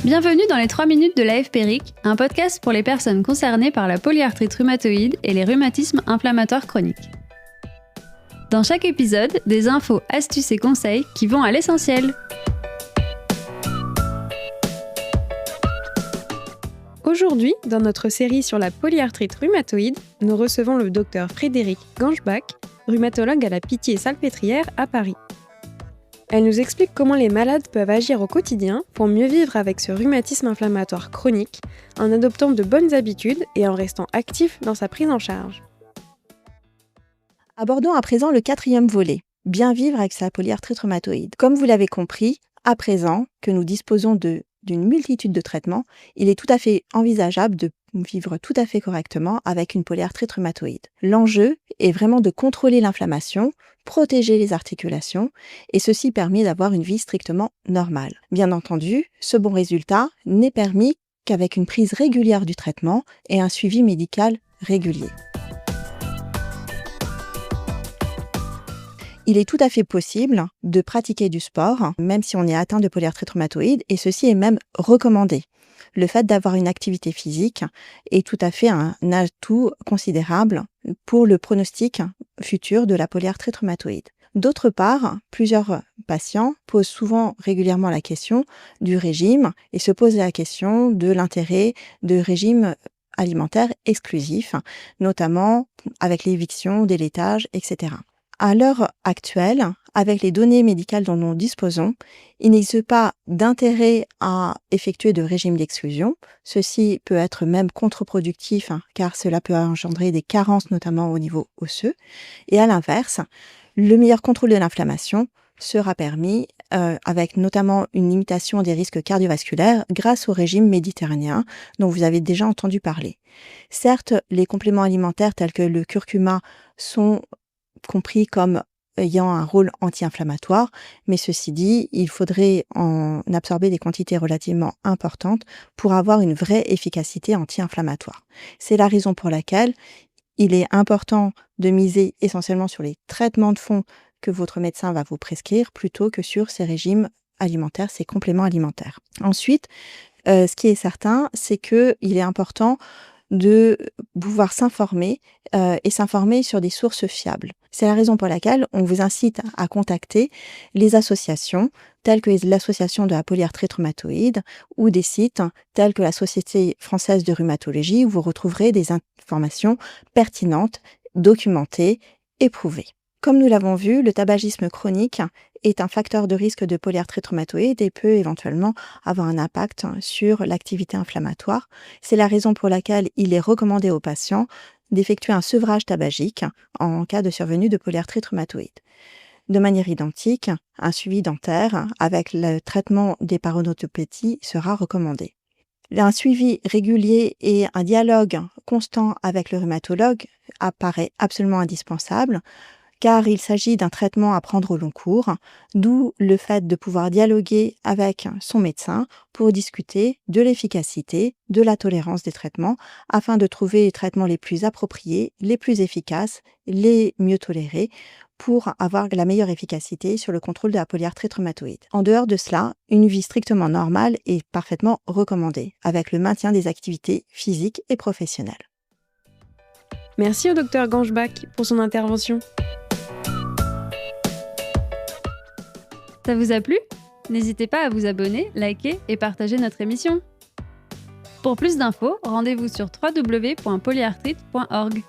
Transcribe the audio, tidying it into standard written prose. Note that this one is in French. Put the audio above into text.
Bienvenue dans les 3 minutes de l'AFPRIC, un podcast pour les personnes concernées par la polyarthrite rhumatoïde et les rhumatismes inflammatoires chroniques. Dans chaque épisode, des infos, astuces et conseils qui vont à l'essentiel. Aujourd'hui, dans notre série sur la polyarthrite rhumatoïde, nous recevons le docteur Frédéric Ganschbach, rhumatologue à la Pitié-Salpêtrière à Paris. Elle nous explique comment les malades peuvent agir au quotidien pour mieux vivre avec ce rhumatisme inflammatoire chronique, en adoptant de bonnes habitudes et en restant actif dans sa prise en charge. Abordons à présent le 4e volet, bien vivre avec sa polyarthrite rhumatoïde. Comme vous l'avez compris, à présent que nous disposons d'une multitude de traitements, il est tout à fait envisageable de vivre tout à fait correctement avec une polyarthrite rhumatoïde. L'enjeu est vraiment de contrôler l'inflammation, protéger les articulations, et ceci permet d'avoir une vie strictement normale. Bien entendu, ce bon résultat n'est permis qu'avec une prise régulière du traitement et un suivi médical régulier. Il est tout à fait possible de pratiquer du sport, même si on est atteint de polyarthrite rhumatoïde, et ceci est même recommandé. Le fait d'avoir une activité physique est tout à fait un atout considérable pour le pronostic futur de la polyarthrite rhumatoïde. D'autre part, plusieurs patients posent souvent régulièrement la question du régime et se posent la question de l'intérêt de régimes alimentaires exclusifs, notamment avec l'éviction, délaitage, etc. À l'heure actuelle, avec les données médicales dont nous disposons, il n'existe pas d'intérêt à effectuer de régime d'exclusion. Ceci peut être même contre-productif car cela peut engendrer des carences notamment au niveau osseux. Et à l'inverse, le meilleur contrôle de l'inflammation sera permis avec notamment une limitation des risques cardiovasculaires grâce au régime méditerranéen dont vous avez déjà entendu parler. Certes, les compléments alimentaires tels que le curcuma sont compris comme ayant un rôle anti-inflammatoire, mais ceci dit, il faudrait en absorber des quantités relativement importantes pour avoir une vraie efficacité anti-inflammatoire. C'est la raison pour laquelle il est important de miser essentiellement sur les traitements de fond que votre médecin va vous prescrire plutôt que sur ces régimes alimentaires, ces compléments alimentaires. Ensuite, ce qui est certain, c'est qu'il est important de pouvoir s'informer et s'informer sur des sources fiables. C'est la raison pour laquelle on vous incite à contacter les associations telles que l'association de la polyarthrite rhumatoïde ou des sites tels que la Société française de rhumatologie où vous retrouverez des informations pertinentes, documentées et prouvées. Comme nous l'avons vu, le tabagisme chronique est un facteur de risque de polyarthrite rhumatoïde et peut éventuellement avoir un impact sur l'activité inflammatoire. C'est la raison pour laquelle il est recommandé aux patients d'effectuer un sevrage tabagique en cas de survenue de polyarthrite rhumatoïde. De manière identique, un suivi dentaire avec le traitement des parodontopaties sera recommandé. Un suivi régulier et un dialogue constant avec le rhumatologue apparaît absolument indispensable, car il s'agit d'un traitement à prendre au long cours, d'où le fait de pouvoir dialoguer avec son médecin pour discuter de l'efficacité, de la tolérance des traitements, afin de trouver les traitements les plus appropriés, les plus efficaces, les mieux tolérés, pour avoir la meilleure efficacité sur le contrôle de la polyarthrite rhumatoïde. En dehors de cela, une vie strictement normale est parfaitement recommandée, avec le maintien des activités physiques et professionnelles. Merci au docteur Ganschbach pour son intervention. Ça vous a plu ? N'hésitez pas à vous abonner, liker et partager notre émission. Pour plus d'infos, rendez-vous sur www.polyarthrite.org.